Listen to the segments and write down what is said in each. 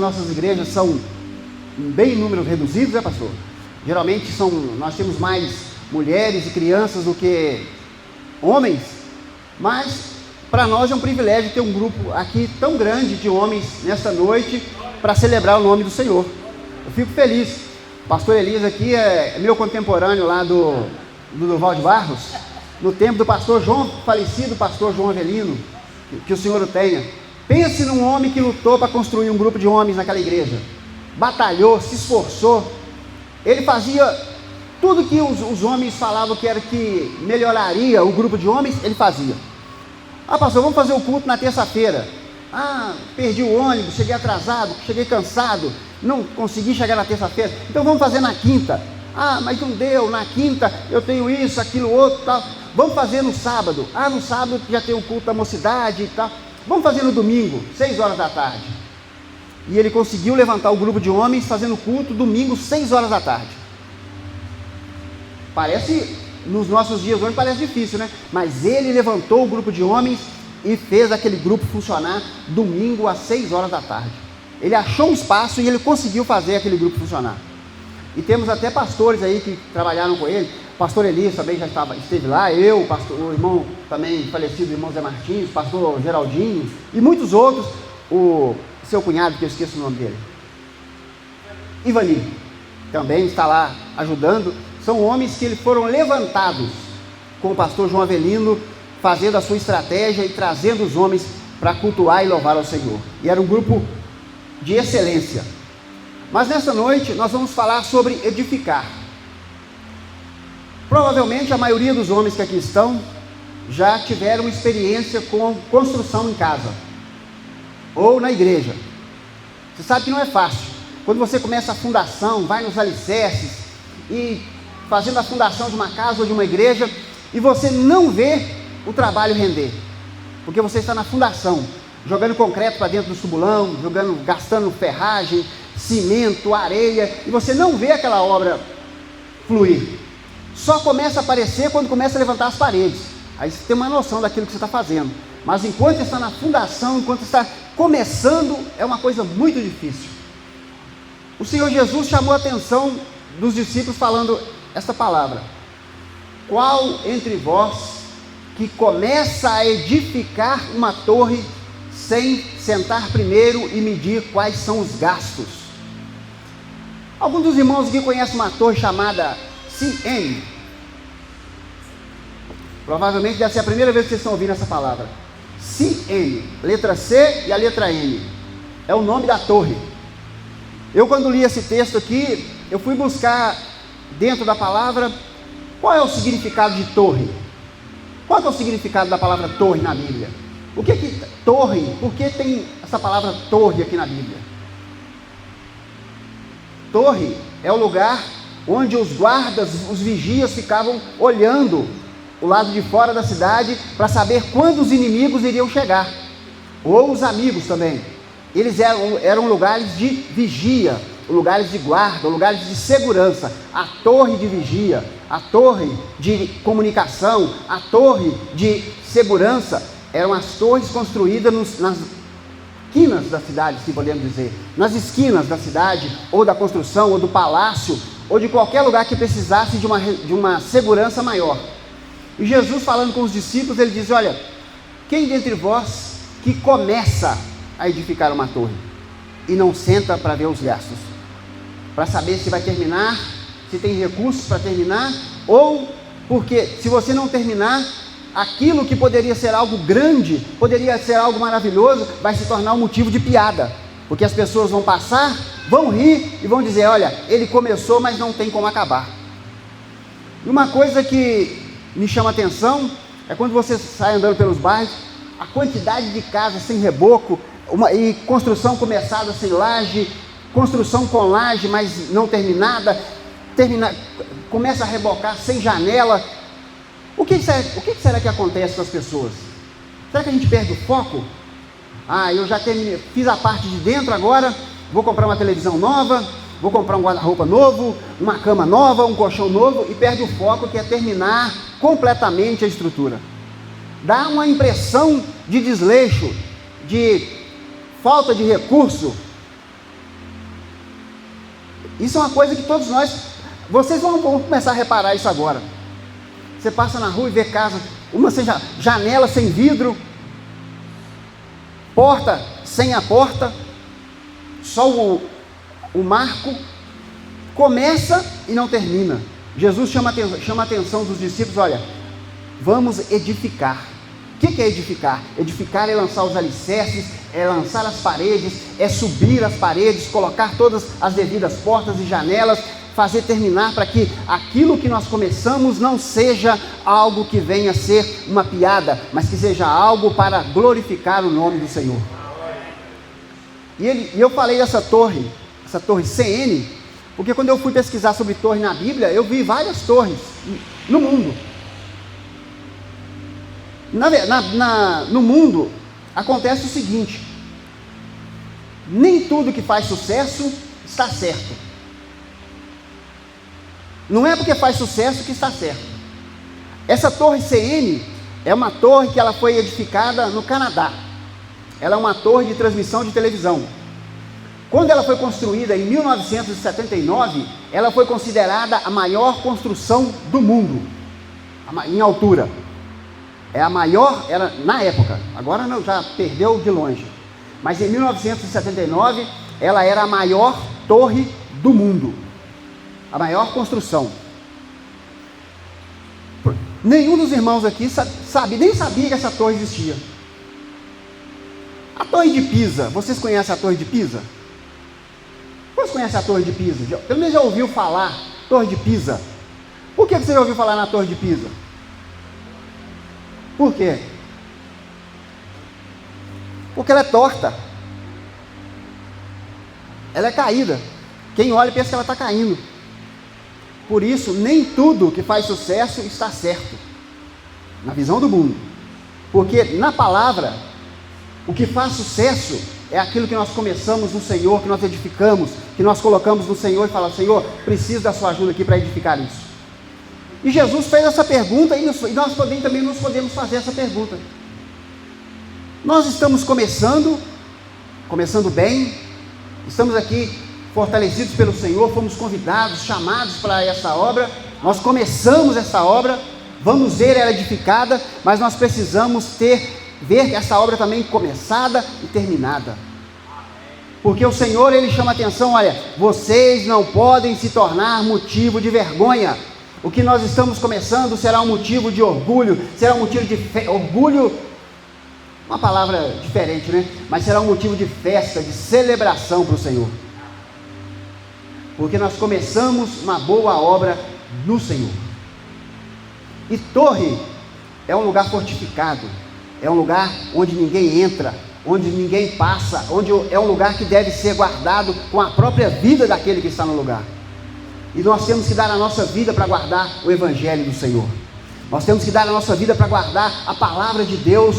Nossas igrejas são bem em números reduzidos, né, pastor? Geralmente nós temos mais mulheres e crianças do que homens, mas para nós é um privilégio ter um grupo aqui tão grande de homens nesta noite para celebrar o nome do Senhor. Eu fico feliz. O pastor Elias aqui é meu contemporâneo lá do Durval de Barros, no tempo do pastor João, falecido pastor João Avelino, que o Senhor o tenha. Pense num homem que lutou para construir um grupo de homens naquela igreja, batalhou, se esforçou, ele fazia tudo que os homens falavam que melhoraria o grupo de homens, ele fazia. Pastor, vamos fazer o culto na terça-feira. Perdi o ônibus, cheguei atrasado, cheguei cansado, não consegui chegar na terça-feira, então vamos fazer na quinta. Mas não deu, na quinta eu tenho isso, aquilo, outro, tal. Vamos fazer no sábado. No sábado já tem o culto da mocidade e tal. Vamos fazer no domingo, 6 horas da tarde. E ele conseguiu levantar o grupo de homens fazendo culto domingo, 6 horas da tarde. Parece, nos nossos dias hoje parece difícil, né? Mas ele levantou o grupo de homens e fez aquele grupo funcionar domingo às 6 horas da tarde. Ele achou um espaço e ele conseguiu fazer aquele grupo funcionar. E temos até pastores aí que trabalharam com ele. O pastor Elias também já esteve lá, o irmão também falecido, o irmão Zé Martins, o pastor Geraldinho e muitos outros, o seu cunhado, que eu esqueço o nome dele, Ivani, também está lá ajudando. São homens que foram levantados com o pastor João Avelino, fazendo a sua estratégia e trazendo os homens para cultuar e louvar ao Senhor. E era um grupo de excelência. Mas nessa noite nós vamos falar sobre edificar. Provavelmente a maioria dos homens que aqui estão já tiveram experiência com construção em casa ou na igreja. Você sabe que não é fácil. Quando você começa a fundação, vai nos alicerces e fazendo a fundação de uma casa ou de uma igreja e você não vê o trabalho render, porque você está na fundação, jogando concreto para dentro do tubulão, gastando ferragem, cimento, areia, e você não vê aquela obra fluir. Só começa a aparecer quando começa a levantar as paredes. Aí você tem uma noção daquilo que você está fazendo. Mas enquanto está na fundação, enquanto está começando, é uma coisa muito difícil. O Senhor Jesus chamou a atenção dos discípulos falando esta palavra: qual entre vós que começa a edificar uma torre sem sentar primeiro e medir quais são os gastos? Alguns dos irmãos aqui conhecem uma torre chamada CN. Provavelmente deve ser a primeira vez que vocês estão ouvindo essa palavra. CN, letra C e a letra N, é o nome da torre. Eu, quando li esse texto aqui, eu fui buscar dentro da palavra qual é o significado de torre. Qual é o significado da palavra torre na Bíblia? O que é torre? Por que tem essa palavra torre aqui na Bíblia? Torre é o lugar onde os guardas, os vigias ficavam olhando o lado de fora da cidade para saber quando os inimigos iriam chegar, ou os amigos também. Eles eram lugares de vigia, lugares de guarda, lugares de segurança. A torre de vigia, a torre de comunicação, a torre de segurança, eram as torres construídas nas esquinas da cidade, se podemos dizer, nas esquinas da cidade, ou da construção, ou do palácio, ou de qualquer lugar que precisasse de uma segurança maior. E Jesus, falando com os discípulos, ele diz: olha, quem dentre vós que começa a edificar uma torre e não senta para ver os gastos, para saber se vai terminar, se tem recursos para terminar, ou porque se você não terminar, aquilo que poderia ser algo grande, poderia ser algo maravilhoso, vai se tornar um motivo de piada, porque as pessoas vão passar, vão rir e vão dizer: olha, ele começou, mas não tem como acabar. E uma coisa que me chama a atenção é quando você sai andando pelos bairros, a quantidade de casas sem reboco, e construção começada sem laje, construção com laje, mas não terminada, começa a rebocar sem janela. O que será que acontece com as pessoas? Será que a gente perde o foco? Eu já fiz a parte de dentro, agora vou comprar uma televisão nova, vou comprar um guarda-roupa novo, uma cama nova, um colchão novo, e perde o foco, que é terminar completamente a estrutura. Dá uma impressão de desleixo, de falta de recurso, Isso é uma coisa que todos nós, vocês vão começar a reparar isso agora. Você passa na rua e vê casa, uma sem janela sem vidro, porta sem a porta, só o marco, começa e não termina. Jesus chama a atenção dos discípulos, olha, vamos edificar. O que é edificar? Edificar é lançar os alicerces, é lançar as paredes, é subir as paredes, colocar todas as devidas portas e janelas, fazer terminar para que aquilo que nós começamos não seja algo que venha a ser uma piada, mas que seja algo para glorificar o nome do Senhor. E eu falei dessa torre, essa torre CN, porque quando eu fui pesquisar sobre torre na Bíblia, eu vi várias torres no mundo. No mundo acontece o seguinte: nem tudo que faz sucesso está certo. Não é porque faz sucesso que está certo. Essa torre CN é uma torre que ela foi edificada no Canadá. Ela é uma torre de transmissão de televisão. Quando ela foi construída em 1979, ela foi considerada a maior construção do mundo, em altura. É a maior, era na época, agora não, já perdeu de longe. Mas em 1979, ela era a maior torre do mundo, a maior construção. Nenhum dos irmãos aqui nem sabia que essa torre existia. A Torre de Pisa, vocês conhecem a Torre de Pisa? Vocês conhecem a Torre de Pisa? Pelo menos já ouviu falar, Torre de Pisa. Por que você já ouviu falar na Torre de Pisa? Por quê? Porque ela é torta. Ela é caída. Quem olha pensa que ela está caindo. Por isso, nem tudo que faz sucesso está certo, na visão do mundo. Porque na palavra, o que faz sucesso é aquilo que nós começamos no Senhor, que nós edificamos, que nós colocamos no Senhor e falamos: Senhor, preciso da sua ajuda aqui para edificar isso. E Jesus fez essa pergunta e nós também nos podemos fazer essa pergunta. Nós estamos começando bem, estamos aqui fortalecidos pelo Senhor, fomos convidados, chamados para essa obra, nós começamos essa obra, vamos ver ela edificada, mas nós precisamos ver essa obra também começada e terminada. Porque o Senhor, Ele chama a atenção: olha, vocês não podem se tornar motivo de vergonha. O que nós estamos começando será um motivo de orgulho, será um motivo de orgulho, uma palavra diferente, né? Mas será um motivo de festa, de celebração para o Senhor. Porque nós começamos uma boa obra no Senhor. E torre é um lugar fortificado, é um lugar onde ninguém entra, onde ninguém passa, onde é um lugar que deve ser guardado com a própria vida daquele que está no lugar. E nós temos que dar a nossa vida para guardar o Evangelho do Senhor. Nós temos que dar a nossa vida para guardar a palavra de Deus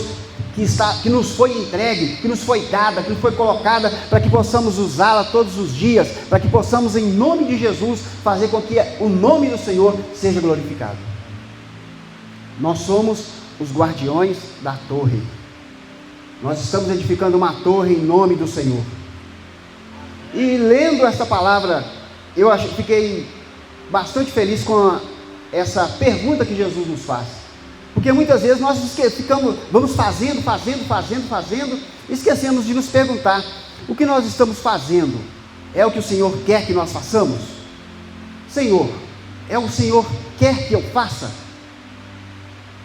que nos foi entregue, que nos foi dada, que nos foi colocada, para que possamos usá-la todos os dias, para que possamos, em nome de Jesus, fazer com que o nome do Senhor seja glorificado. Nós somos os guardiões da torre. Nós estamos edificando uma torre em nome do Senhor. E lendo essa palavra, eu fiquei bastante feliz com essa pergunta que Jesus nos faz. Porque muitas vezes nós vamos fazendo, esquecemos de nos perguntar: o que nós estamos fazendo é o que o Senhor quer que nós façamos? Senhor, é o Senhor quer que eu faça?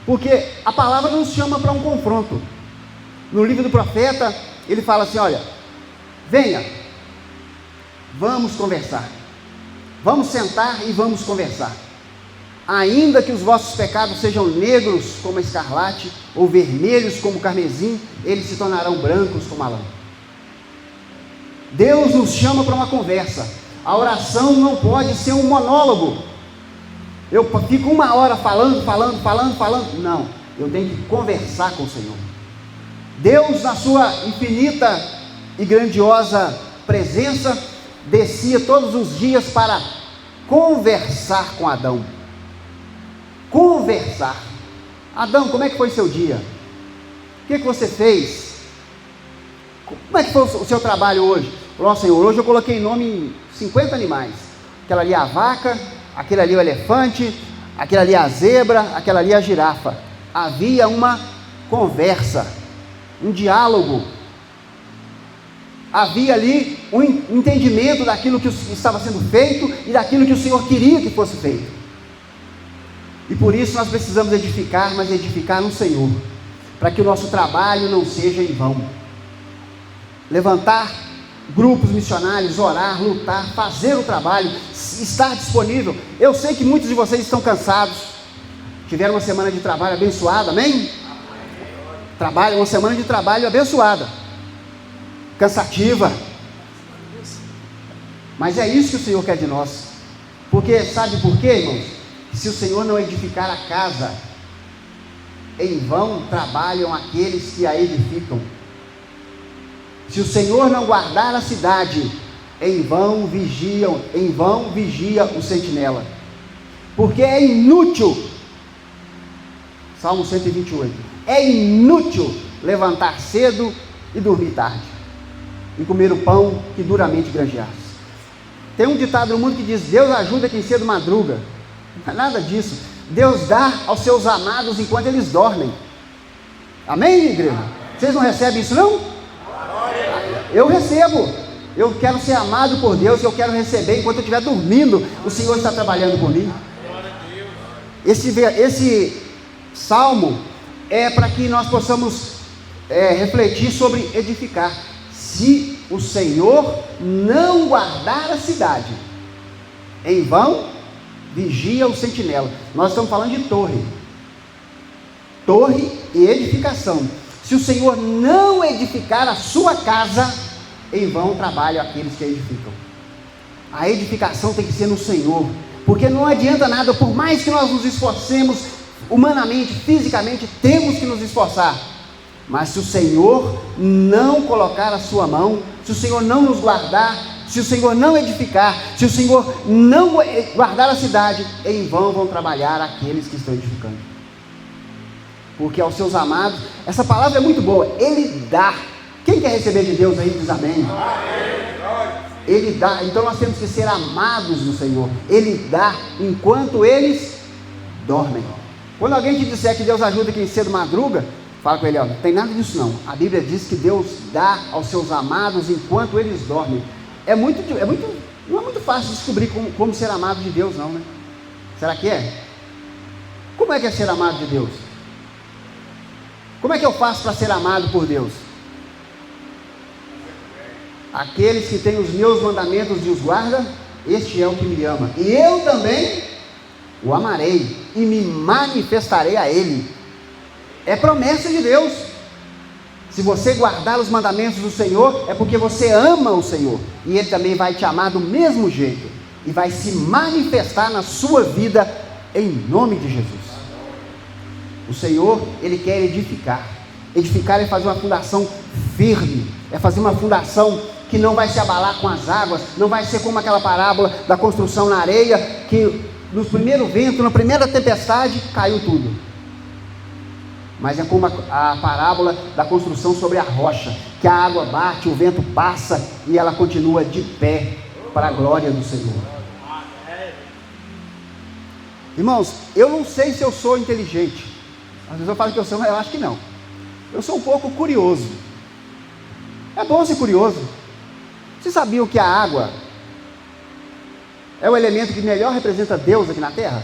Porque a palavra nos chama para um confronto. No livro do profeta, ele fala assim: olha, venha, vamos conversar, vamos sentar e vamos conversar. Ainda que os vossos pecados sejam negros como a escarlate, ou vermelhos como o carmesim, eles se tornarão brancos como a lã. Deus nos chama para uma conversa. A oração não pode ser um monólogo. Eu fico uma hora falando. Não, eu tenho que conversar com o Senhor. Deus, na sua infinita e grandiosa presença, descia todos os dias para conversar com Adão. Conversar. Adão, como é que foi seu dia? O que você fez? Como é que foi o seu trabalho hoje? Falou: Senhor, hoje eu coloquei nome em 50 animais. Aquela ali é a vaca, aquele ali é o elefante, aquele ali é a zebra, aquela ali é a girafa. Havia uma conversa, um diálogo. Havia ali um entendimento daquilo que estava sendo feito e daquilo que o Senhor queria que fosse feito. E por isso nós precisamos edificar, mas edificar no Senhor, para que o nosso trabalho não seja em vão. Levantar grupos missionários, orar, lutar, fazer o trabalho, estar disponível. Eu sei que muitos de vocês estão cansados, tiveram uma semana de trabalho abençoada, amém? Uma semana de trabalho abençoada, cansativa, mas é isso que o Senhor quer de nós. Porque sabe por quê, irmãos? Se o Senhor não edificar a casa, em vão trabalham aqueles que a edificam. Se o Senhor não guardar a cidade, em vão vigia o sentinela. Porque é inútil, Salmo 128, é inútil levantar cedo e dormir tarde, e comer o pão que duramente granjeaste. Tem um ditado no mundo que diz: Deus ajuda quem cedo madruga. Não é nada disso. Deus dá aos seus amados enquanto eles dormem. Amém, igreja? Vocês não recebem isso, não? Eu recebo. Eu quero ser amado por Deus, eu quero receber enquanto eu estiver dormindo. O Senhor está trabalhando por mim. Esse salmo é para que nós possamos refletir sobre edificar. Se o Senhor não guardar a cidade, em vão vigia o sentinela. Nós estamos falando de torre e edificação. Se o Senhor não edificar a sua casa, em vão trabalham aqueles que a edificam. A edificação tem que ser no Senhor, porque não adianta nada, por mais que nós nos esforcemos humanamente, fisicamente, temos que nos esforçar, mas se o Senhor não colocar a sua mão, se o Senhor não nos guardar, se o Senhor não edificar, se o Senhor não guardar a cidade, em vão vão trabalhar aqueles que estão edificando. Porque aos seus amados, essa palavra é muito boa, Ele dá. Quem quer receber de Deus aí diz amém. Ele dá. Então nós temos que ser amados do Senhor. Ele dá enquanto eles dormem. Quando alguém te disser que Deus ajuda quem cedo madruga, fala com ele: ó, não tem nada disso não. A Bíblia diz que Deus dá aos seus amados enquanto eles dormem. Não é muito fácil descobrir como ser amado de Deus, não, né? Será que é? Como é que é ser amado de Deus? Como é que eu faço para ser amado por Deus? Aqueles que têm os meus mandamentos e os guardam, este é o que me ama. E eu também o amarei e me manifestarei a ele. É promessa de Deus. Se você guardar os mandamentos do Senhor, é porque você ama o Senhor. E Ele também vai te amar do mesmo jeito. E vai se manifestar na sua vida, em nome de Jesus. O Senhor, Ele quer edificar. Edificar é fazer uma fundação firme. É fazer uma fundação que não vai se abalar com as águas. Não vai ser como aquela parábola da construção na areia, que no primeiro vento, na primeira tempestade, caiu tudo. Mas é como a parábola da construção sobre a rocha, que a água bate, o vento passa e ela continua de pé para a glória do Senhor. Irmãos, eu não sei se eu sou inteligente. Às vezes eu falo que eu sou, mas eu acho que não. Eu sou um pouco curioso. É bom ser curioso. Vocês sabiam que a água é o elemento que melhor representa Deus aqui na terra?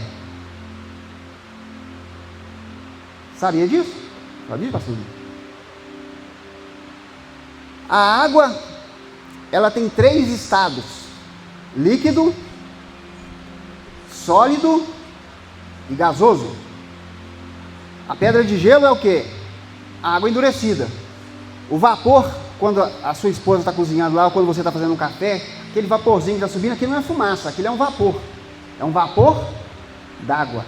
Sabia disso? Sabia, pastor? A água, ela tem 3 estados: líquido, sólido e gasoso. A pedra de gelo é o quê? A água endurecida. O vapor, quando a sua esposa está cozinhando lá, ou quando você está fazendo um café, aquele vaporzinho que está subindo, aquilo não é fumaça, aquilo é um vapor. É um vapor d'água.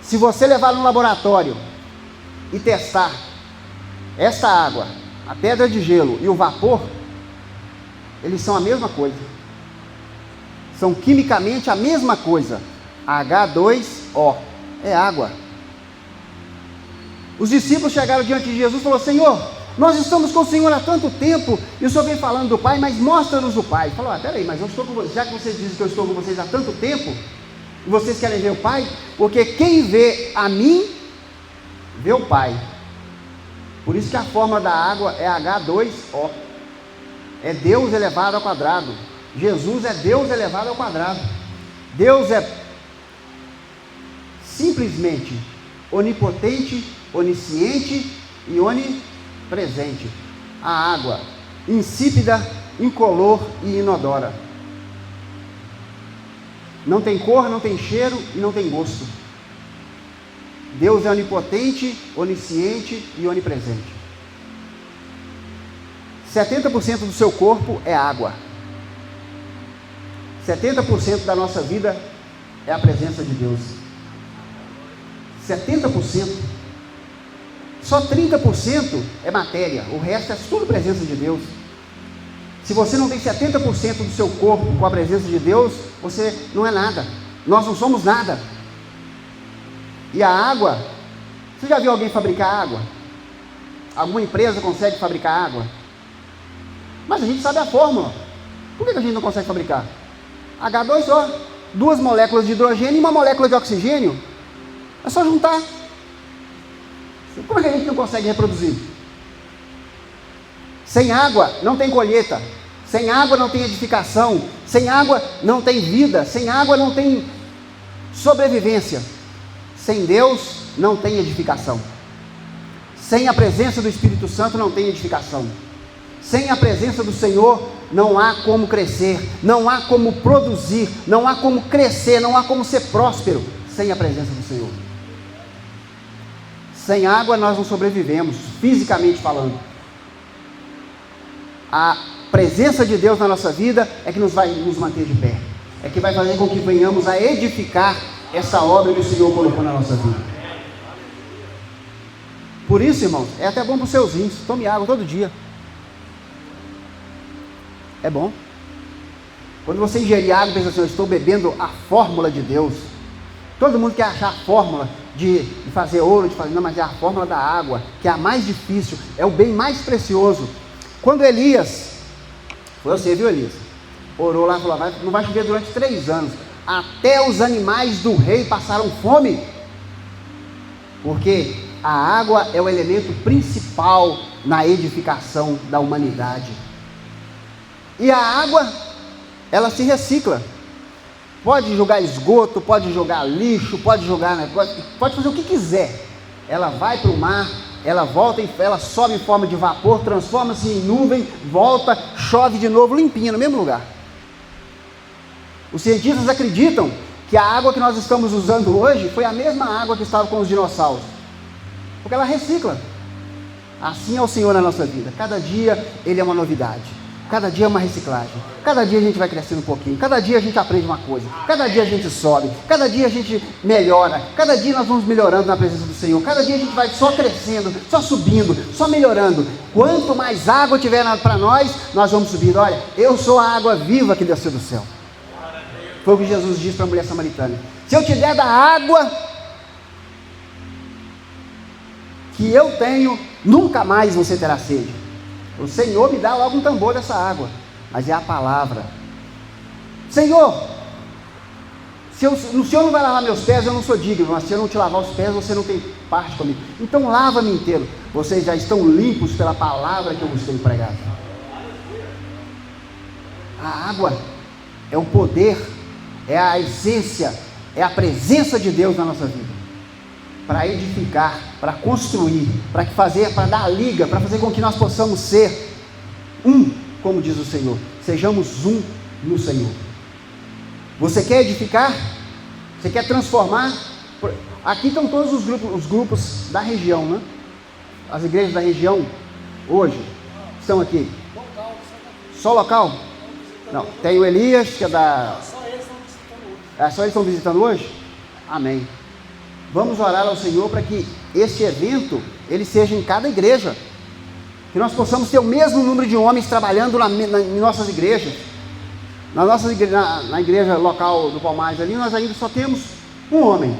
Se você levar no laboratório e testar esta água, a pedra de gelo e o vapor, eles são a mesma coisa. São quimicamente a mesma coisa. H2O, é água. Os discípulos chegaram diante de Jesus e falaram: Senhor, Nós estamos com o Senhor há tanto tempo, e o Senhor vem falando do Pai, mas mostra-nos o Pai. Fala, peraí, mas eu estou com vocês, já que vocês dizem que eu estou com vocês há tanto tempo, e vocês querem ver o Pai? Porque quem vê a mim, vê o Pai. Por isso que a fórmula da água é H2O. É Deus elevado ao quadrado. Jesus é Deus elevado ao quadrado. Deus é simplesmente onipotente, onisciente e onipresente. A água, insípida, incolor e inodora. Não tem cor, não tem cheiro e não tem gosto. Deus é onipotente, onisciente e onipresente. 70% do seu corpo é água. 70% da nossa vida é a presença de Deus. 70%. Só 30% é matéria, o resto é tudo presença de Deus. Se você não tem 70% do seu corpo com a presença de Deus, você não é nada. Nós não somos nada. E a água, você já viu alguém fabricar água? Alguma empresa consegue fabricar água? Mas a gente sabe a fórmula. Por que a gente não consegue fabricar? H2O, 2 moléculas de hidrogênio e 1 molécula de oxigênio. É só juntar. Por que a gente não consegue reproduzir? Sem água não tem colheita. Sem água não tem edificação. Sem água não tem vida. Sem água não tem sobrevivência. Sem Deus não tem edificação. Sem a presença do Espírito Santo não tem edificação. Sem a presença do Senhor não há como crescer, não há como produzir, não há como crescer, não há como ser próspero sem a presença do Senhor. Sem água nós não sobrevivemos, fisicamente falando. A presença de Deus na nossa vida é que nos vai nos manter de pé, é que vai fazer com que venhamos a edificar essa obra que o Senhor colocou na nossa vida. Por isso, irmãos, é até bom para os seus rins. Tome água todo dia. É bom. Quando você ingerir água, pensa assim, eu estou bebendo a fórmula de Deus. Todo mundo quer achar a fórmula de fazer ouro, de fazer, não, mas é a fórmula da água, que é a mais difícil, é o bem mais precioso. Quando Elias, foi você, viu, Elias? Orou lá e falou, não vai chover durante 3 anos. Até os animais do rei passaram fome. Porque a água é o elemento principal na edificação da humanidade. E a água, ela se recicla. Pode jogar esgoto, pode jogar lixo, pode jogar negócio, pode fazer o que quiser. Ela vai para o mar, ela volta, ela sobe em forma de vapor, transforma-se em nuvem, volta, chove de novo, limpinha no mesmo lugar. Os cientistas acreditam que a água que nós estamos usando hoje foi a mesma água que estava com os dinossauros, porque ela recicla. Assim é o Senhor na nossa vida. Cada dia Ele é uma novidade. Cada dia é uma reciclagem. Cada dia a gente vai crescendo um pouquinho. Cada dia a gente aprende uma coisa. Cada dia a gente sobe. Cada dia a gente melhora. Cada dia nós vamos melhorando na presença do Senhor. Cada dia a gente vai só crescendo, só subindo, só melhorando. Quanto mais água tiver para nós, nós vamos subindo. Olha, eu sou a água viva que desceu do céu. Foi o que Jesus disse para a mulher samaritana. Se eu te der da água que eu tenho, nunca mais você terá sede. O Senhor me dá logo um tambor dessa água, mas é a palavra. Senhor, se o Senhor não vai lavar meus pés, eu não sou digno, mas se eu não te lavar os pés, você não tem parte comigo. Então lava-me inteiro. Vocês já estão limpos pela palavra que eu vos tenho pregado. A água é o poder, é a essência, é a presença de Deus na nossa vida, para edificar, para construir, para dar a liga, para fazer com que nós possamos ser um, como diz o Senhor. Sejamos um no Senhor. Você quer edificar? Você quer transformar? Aqui estão todos os grupos da região, né? As igrejas da região hoje estão aqui. Só local? Não, tem o Elias, que é da... Só eles estão visitando hoje? Amém. Vamos orar ao Senhor para que este evento, ele seja em cada igreja, que nós possamos ter o mesmo número de homens trabalhando em nossas igrejas. Na igreja local do Palmares ali, nós ainda só temos um homem,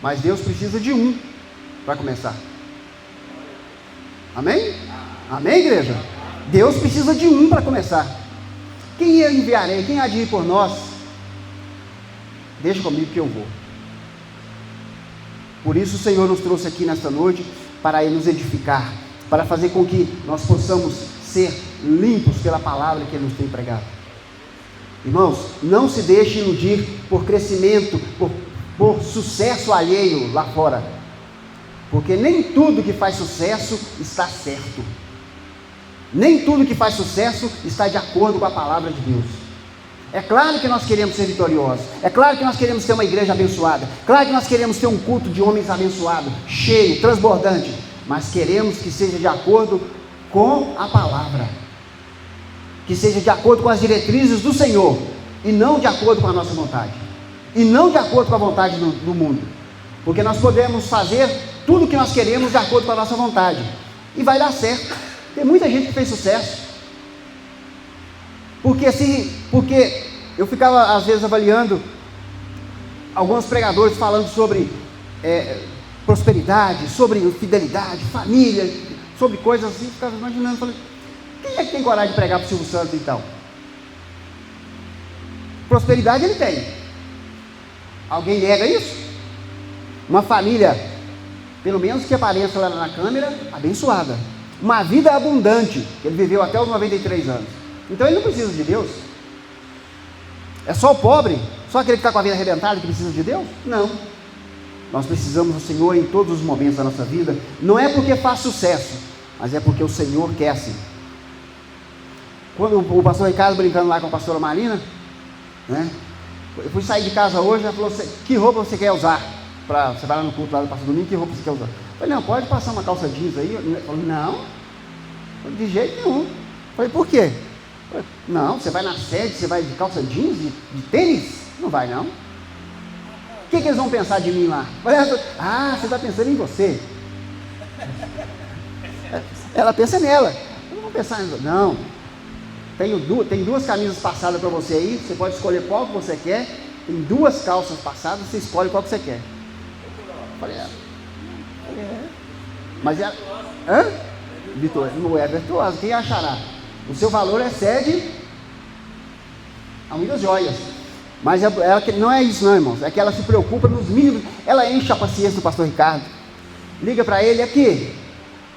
mas Deus precisa de um para começar. Amém? Amém, igreja? Deus precisa de um para começar. Quem eu enviarei? Quem há de ir por nós? Deixa comigo que eu vou. Por isso o Senhor nos trouxe aqui nesta noite para nos edificar, para fazer com que nós possamos ser limpos pela palavra que Ele nos tem pregado. Irmãos, não se deixe iludir por crescimento, por sucesso alheio lá fora, porque nem tudo que faz sucesso está certo, nem tudo que faz sucesso está de acordo com a palavra de Deus. É claro que nós queremos ser vitoriosos, é claro que nós queremos ter uma igreja abençoada, claro que nós queremos ter um culto de homens abençoado, cheio, transbordante, mas queremos que seja de acordo com a palavra, que seja de acordo com as diretrizes do Senhor, e não de acordo com a nossa vontade, e não de acordo com a vontade do mundo, porque nós podemos fazer tudo o que nós queremos de acordo com a nossa vontade, e vai dar certo. Tem muita gente que fez sucesso, porque eu ficava às vezes avaliando alguns pregadores falando sobre prosperidade, sobre fidelidade, família, sobre coisas assim, ficava imaginando, falei, quem é que tem coragem de pregar para o Silvio Santos então? Prosperidade ele tem. Alguém nega isso? Uma família, pelo menos que apareça lá na câmera, abençoada. Uma vida abundante, ele viveu até os 93 anos. Então ele não precisa de Deus. É só o pobre, só aquele que está com a vida arrebentada que precisa de Deus? Não. Nós precisamos do Senhor em todos os momentos da nossa vida. Não é porque faz sucesso, mas é porque o Senhor quer assim. Quando o pastor Ricardo brincando lá com a pastora Marina, né? Eu fui sair de casa hoje, ela falou, que roupa você quer usar? Você vai lá no culto lá do pastor Domingo, que roupa você quer usar? Eu falei, não, pode passar uma calça jeans aí. Eu falei, não, de jeito nenhum. Eu falei, por quê? Eu falei, não, você vai na sede, você vai de calça jeans, de tênis? Não vai não. O que eles vão pensar de mim lá? Eu falei, você está pensando em você. Ela pensa nela. Eu não vou pensar nisso. Não. Tem duas camisas passadas para você aí, você pode escolher qual que você quer. Tem duas calças passadas, você escolhe qual que você quer. Eu falei, mas ela, não é virtuosa, quem achará? O seu valor excede a muitas joias. Mas ela não é isso não, irmãos, é que ela se preocupa nos mínimos. Ela enche a paciência do pastor Ricardo, liga para ele, aqui,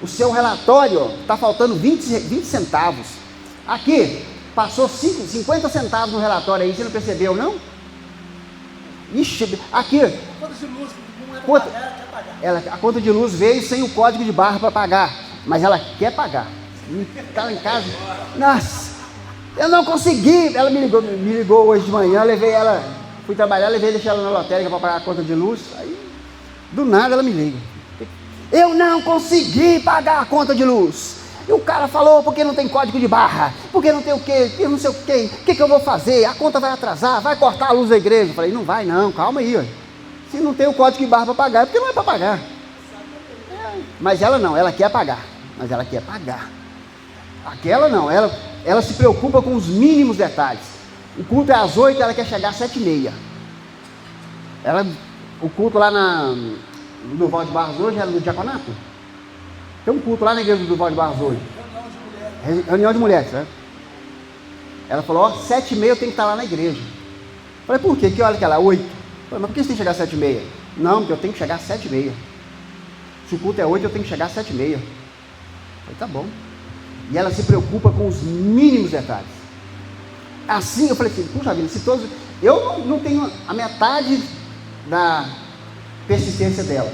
o seu relatório está faltando 20 centavos, aqui, passou 50 centavos no relatório aí, você não percebeu não? Ixi, aqui, a conta de luz não é para pagar, ela quer pagar. A conta de luz veio sem o código de barra para pagar, mas ela quer pagar. Está lá em casa, nossa, eu não consegui. Ela me ligou hoje de manhã, levei ela, fui trabalhar, deixei ela na lotérica para pagar a conta de luz. Aí, do nada ela me liga, eu não consegui pagar a conta de luz. E o cara falou, porque não tem código de barra, porque não tem o quê, porque não sei o quê, o que eu vou fazer? A conta vai atrasar, vai cortar a luz da igreja. Eu falei, não vai não, calma aí, ó. Se não tem o código de barra para pagar, é porque não é para pagar. Mas ela não, ela quer pagar, mas ela quer pagar. Aquela não, ela se preocupa com os mínimos detalhes. O culto é às 8, ela quer chegar às 7h30. O culto lá no Duval de Barros hoje era no Diaconato. Tem um culto lá na igreja do Duval de Barros hoje. Reunião de mulheres, né? Ela falou, 7h30 eu tenho que estar lá na igreja. Eu falei, por quê? Que hora que ela é? 8. Eu falei, mas por que você tem que chegar às 7h30? Não, porque eu tenho que chegar às 7h30. Se o culto é 8, eu tenho que chegar às 7h30. Eu falei, tá bom. E ela se preocupa com os mínimos detalhes. Assim, eu falei assim, puxa vida, se todos... Eu não tenho a metade da persistência dela.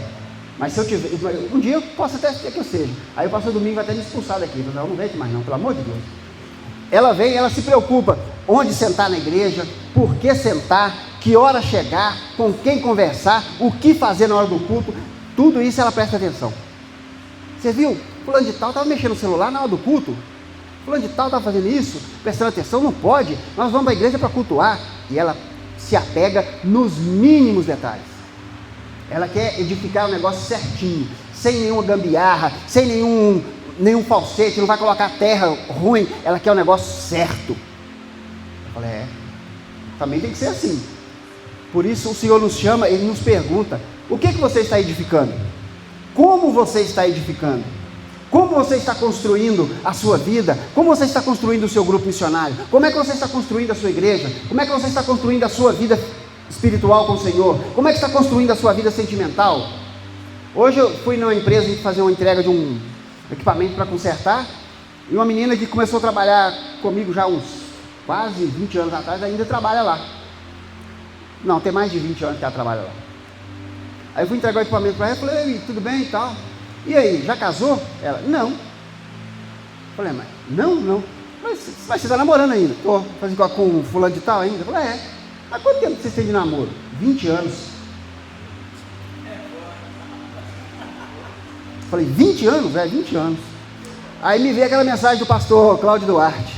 Mas se eu tiver... Um dia eu posso até ser que eu seja. Aí o pastor Domingo vai até me expulsar daqui. Eu falei, não vem aqui mais não, pelo amor de Deus. Ela vem, ela se preocupa onde sentar na igreja, por que sentar, que hora chegar, com quem conversar, o que fazer na hora do culto. Tudo isso ela presta atenção. Você viu? Fulano de tal estava mexendo no celular na hora do culto. Fulano de tal estava fazendo isso, prestando atenção, não pode. Nós vamos para a igreja para cultuar. E ela se apega nos mínimos detalhes. Ela quer edificar o negócio certinho, sem nenhuma gambiarra, sem nenhum falsete, não vai colocar terra ruim. Ela quer o negócio certo. Eu falei, também tem que ser assim. Por isso o Senhor nos chama, Ele nos pergunta, o que você está edificando? Como você está edificando? Como você está construindo a sua vida? Como você está construindo o seu grupo missionário? Como é que você está construindo a sua igreja? Como é que você está construindo a sua vida espiritual com o Senhor? Como é que está construindo a sua vida sentimental? Hoje eu fui numa empresa fazer uma entrega de um equipamento para consertar, e uma menina que começou a trabalhar comigo já uns quase 20 anos atrás, ainda trabalha lá. Não, tem mais de 20 anos que ela trabalha lá. Aí eu fui entregar o equipamento para ela, falei, tudo bem e tal. E aí, já casou? Ela, não. Falei, mas não. Mas você está namorando ainda? Estou fazendo com fulano de tal ainda? Falei, é. Há quanto tempo vocês têm de namoro? 20 anos. Falei, 20 anos? 20 anos. Aí me veio aquela mensagem do pastor Cláudio Duarte: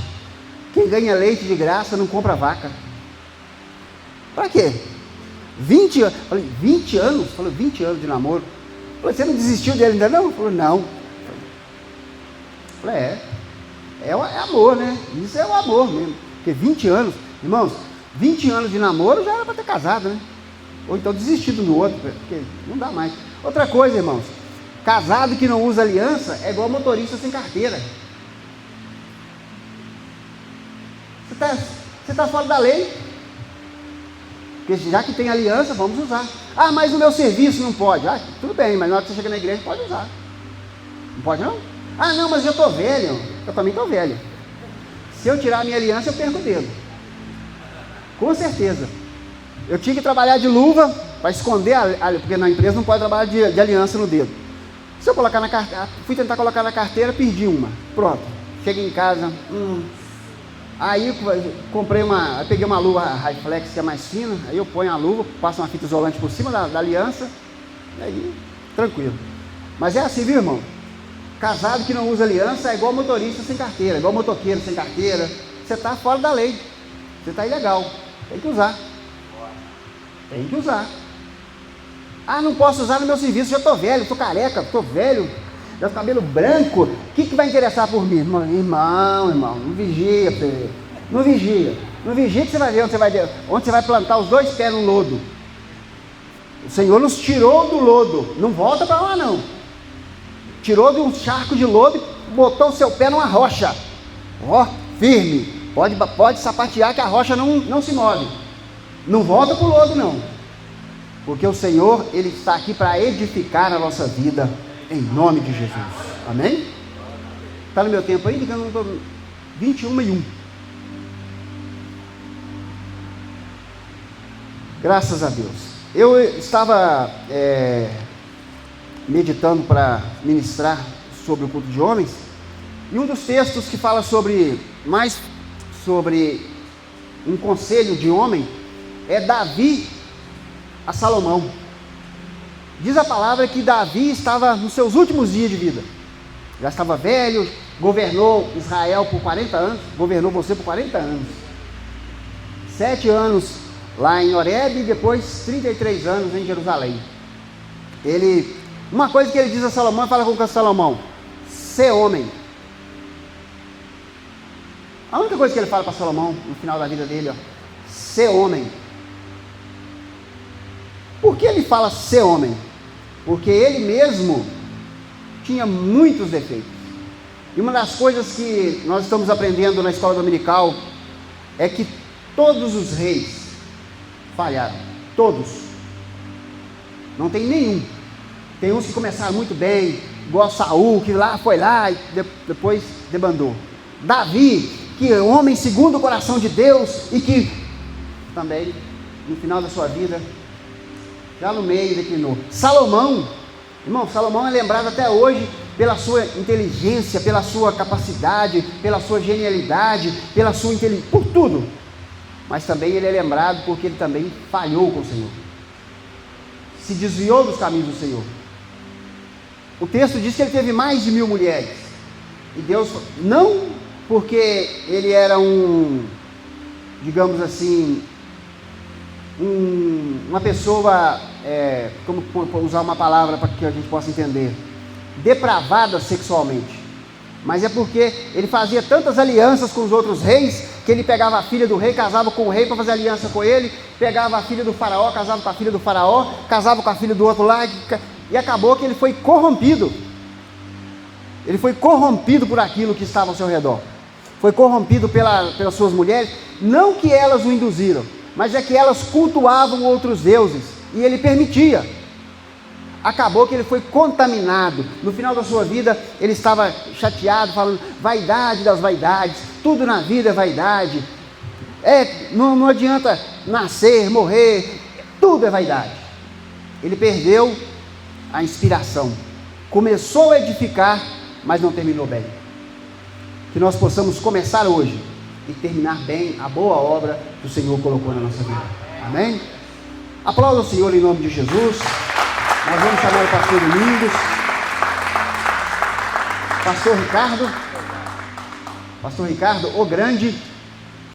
quem ganha leite de graça não compra vaca. Para quê? 20 anos. Falei, 20 anos? Falei, 20 anos de namoro. Falei, você não desistiu dele ainda não? Falei, não. Falei, é amor, né? Isso é o amor mesmo. Porque 20 anos, irmãos, 20 anos de namoro já era para ter casado, né? Ou então desistido do outro, porque não dá mais. Outra coisa, irmãos, casado que não usa aliança é igual motorista sem carteira. Você está fora da lei. Porque já que tem aliança, vamos usar. Ah, mas no meu serviço não pode. Ah, tudo bem, mas na hora que você chega na igreja, pode usar. Não pode não? Ah, não, mas eu estou velho. Eu também estou velho. Se eu tirar a minha aliança, eu perco o dedo. Com certeza. Eu tinha que trabalhar de luva para esconder, porque na empresa não pode trabalhar de aliança no dedo. Se eu colocar na carteira, fui tentar colocar na carteira, perdi uma. Pronto. Cheguei em casa. Aí peguei uma luva Hi-Flex que é mais fina, aí eu ponho a luva, passo uma fita isolante por cima da aliança, e aí, tranquilo. Mas é assim, viu, irmão? Casado que não usa aliança é igual motorista sem carteira, igual motoqueiro sem carteira. Você está fora da lei, você está ilegal, tem que usar. Tem que usar. Ah, não posso usar no meu serviço, já estou velho, estou careca, estou velho, meu cabelo branco, o que vai interessar por mim? Irmão, não vigia, filho. Não vigia que você vai ver onde você vai plantar os dois pés no lodo. O Senhor nos tirou do lodo, não volta para lá não. Tirou de um charco de lodo e botou o seu pé numa rocha, firme, pode sapatear que a rocha não se move. Não volta para o lodo não, porque o Senhor, Ele está aqui para edificar a nossa vida, em nome de Jesus, amém? Está no meu tempo aí? Eu não estou... 21:01. Graças a Deus. Eu estava meditando para ministrar sobre o culto de homens, e um dos textos que fala mais sobre um conselho de homem é Davi a Salomão. Diz a palavra que Davi estava nos seus últimos dias de vida, já estava velho, governou Israel por 40 anos, governou você por 40 anos, 7 anos lá em Horebe e depois 33 anos em Jerusalém. Uma coisa que ele diz a Salomão, fala com Salomão: ser homem. A única coisa que ele fala para Salomão no final da vida dele, ser homem. Por que ele fala ser homem? Porque ele mesmo tinha muitos defeitos. E uma das coisas que nós estamos aprendendo na escola dominical é que todos os reis falharam. Todos. Não tem nenhum. Tem uns que começaram muito bem, igual Saul, que foi lá e depois debandou. Davi, que é homem segundo o coração de Deus e que também, no final da sua vida, já no meio declinou. Salomão, irmão, Salomão é lembrado até hoje pela sua inteligência, pela sua capacidade, pela sua genialidade, pela sua inteligência, por tudo. Mas também ele é lembrado porque ele também falhou com o Senhor, se desviou dos caminhos do Senhor. O texto diz que ele teve mais de 1000 mulheres, e Deus, não porque ele era digamos assim, uma pessoa, como usar uma palavra para que a gente possa entender, depravada sexualmente, mas é porque ele fazia tantas alianças com os outros reis, que ele pegava a filha do rei, casava com o rei para fazer aliança com ele, pegava a filha do faraó, casava com a filha do faraó, casava com a filha do outro lá, e acabou que ele foi corrompido. Ele foi corrompido por aquilo que estava ao seu redor. Foi corrompido pelas suas mulheres, não que elas o induziram, mas é que elas cultuavam outros deuses, e ele permitia. Acabou que ele foi contaminado. No final da sua vida, ele estava chateado, falando, vaidade das vaidades, tudo na vida é vaidade. Não adianta nascer, morrer, tudo é vaidade. Ele perdeu a inspiração. Começou a edificar, mas não terminou bem. Que nós possamos começar hoje e terminar bem a boa obra que o Senhor colocou na nossa vida. Amém? Aplauda o Senhor em nome de Jesus. Nós vamos chamar o pastor Domingos. Pastor Ricardo, o grande.